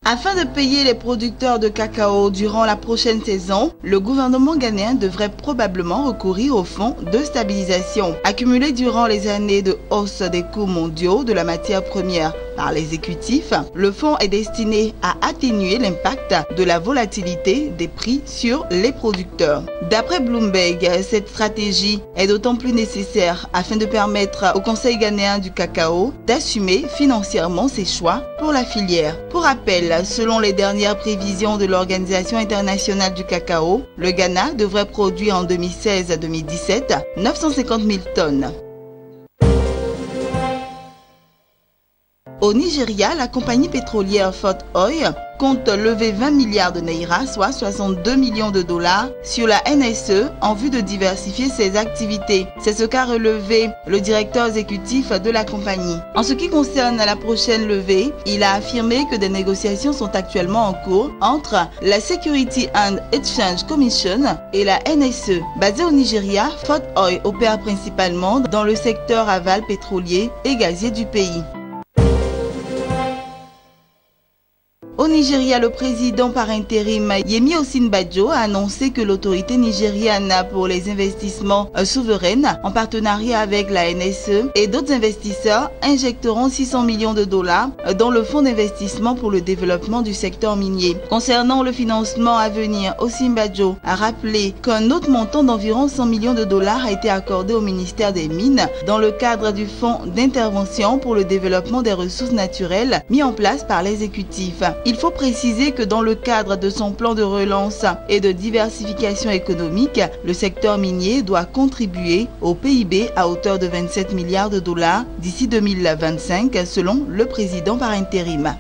Afin de payer les producteurs de cacao durant la prochaine saison, le gouvernement ghanéen devrait probablement recourir au fonds de stabilisation. Accumulé durant les années de hausse des coûts mondiaux de la matière première par l'exécutif, le fonds est destiné à atténuer l'impact de la volatilité des prix sur les producteurs. D'après Bloomberg, cette stratégie est d'autant plus nécessaire afin de permettre au Conseil ghanéen du cacao d'assumer financièrement ses choix pour la filière. Pour rappel, selon les dernières prévisions de l'Organisation internationale du cacao, le Ghana devrait produire en 2016 à 2017 950 000 tonnes. Au Nigeria, la compagnie pétrolière Fort Oil compte lever 20 milliards de naira, soit 62 millions de dollars, sur la NSE en vue de diversifier ses activités. C'est ce qu'a relevé le directeur exécutif de la compagnie. En ce qui concerne la prochaine levée, il a affirmé que des négociations sont actuellement en cours entre la Security and Exchange Commission et la NSE. Basé au Nigeria, Fort Oil opère principalement dans le secteur aval pétrolier et gazier du pays. Au Nigeria, le président par intérim Yemi Osinbajo a annoncé que l'autorité nigériane pour les investissements souverains, en partenariat avec la NSE et d'autres investisseurs, injecteront 600 millions de dollars dans le fonds d'investissement pour le développement du secteur minier. Concernant le financement à venir, Osinbajo a rappelé qu'un autre montant d'environ 100 millions de dollars a été accordé au ministère des Mines dans le cadre du fonds d'intervention pour le développement des ressources naturelles mis en place par l'exécutif. Il faut préciser que dans le cadre de son plan de relance et de diversification économique, le secteur minier doit contribuer au PIB à hauteur de 27 milliards de dollars d'ici 2025, selon le président par intérim.